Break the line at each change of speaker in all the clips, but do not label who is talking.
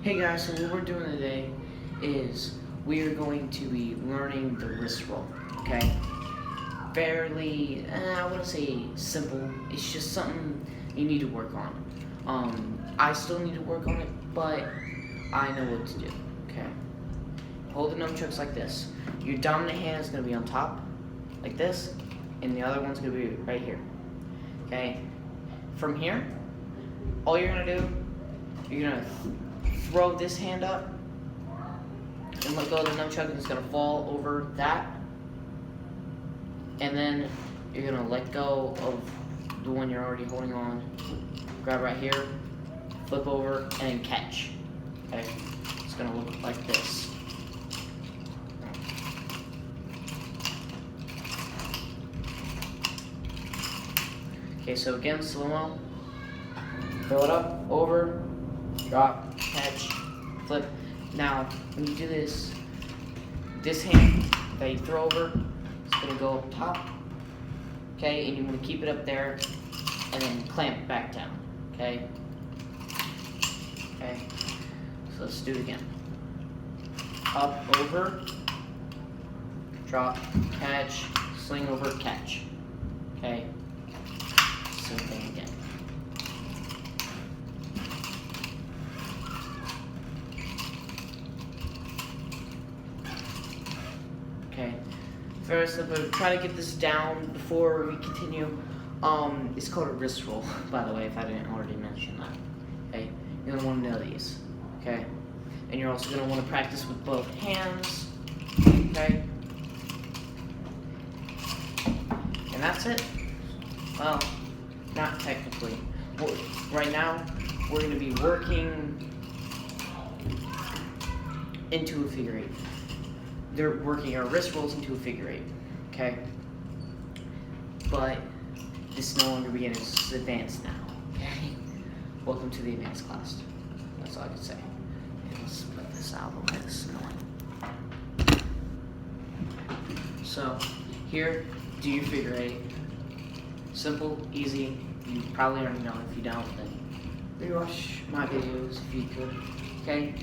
Hey guys, so what we're doing today is we are going to be learning the wrist roll, okay? Fairly, I wouldn't say simple, it's just something you need to work on. I still need to work on it, but I know what to do, okay? Hold the nunchucks like this. Your dominant hand is going to be on top, like this, and the other one's going to be right here, okay? From here, all you're going to do, you're going to throw this hand up and let go of the nunchuck, and it's going to fall over that. And then you're going to let go of the one you're already holding on, grab right here, flip over, and then catch. Okay? It's going to look like this. Okay, so again, slow-mo. Throw it up, over, drop, catch, flip. Now, when you do this, this hand that you throw over is going to go up top, okay? And you want to keep it up there and then clamp it back down, okay? Okay, so let's do it again. Up, over, drop, catch, sling over, catch, okay? Same thing again. Okay, first I'm going to try to get this down before we continue. It's called a wrist roll, by the way, if I didn't already mention that. Okay, you're going to want to know these, okay? And you're also going to want to practice with both hands, okay? And that's it. Well, not technically. Right now, we're going to be working into a figure eight. They're working our wrist rolls into a figure eight, okay? But this is no longer beginners, this is advanced now, okay? Welcome to the advanced class. That's all I can say. Okay, let's put this out of the way, this is annoying. So, here, do your figure eight. Simple, easy, you probably already know. If you don't, then rewatch my videos if you could, okay?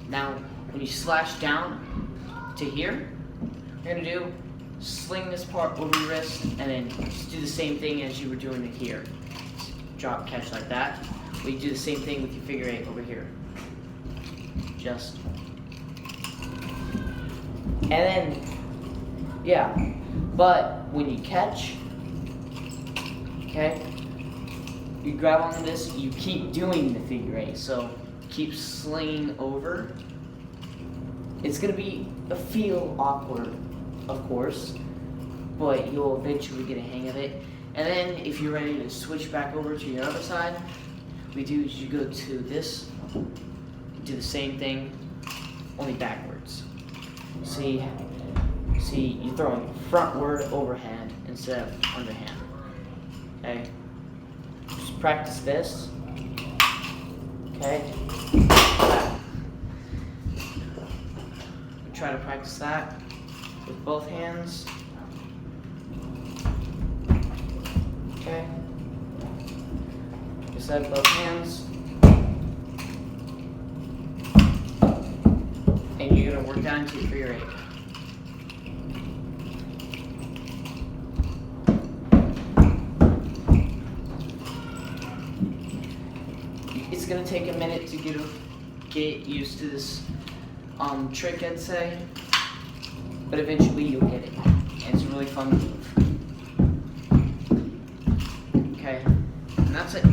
Now, when you slash down to here, you're gonna do sling this part over your wrist and then just do the same thing as you were doing it here. Drop, catch like that. But you do the same thing with your figure eight over here. Just. And then, yeah. But when you catch, okay, you grab onto this, you keep doing the figure eight. So keep slinging over. It's going to feel awkward, of course, but you'll eventually get a hang of it. And then if you're ready to switch back over to your other side, what you do is you go to this, do the same thing, only backwards. See, you're throwing frontward overhand instead of underhand. Okay? Just practice this. Okay? Try to practice that with both hands. Okay? Just have both hands. And you're going to work down to your figure eight. It's going to take a minute to get used to this trick, I'd say, but eventually you'll get it. And it's a really fun move. Okay, and that's it.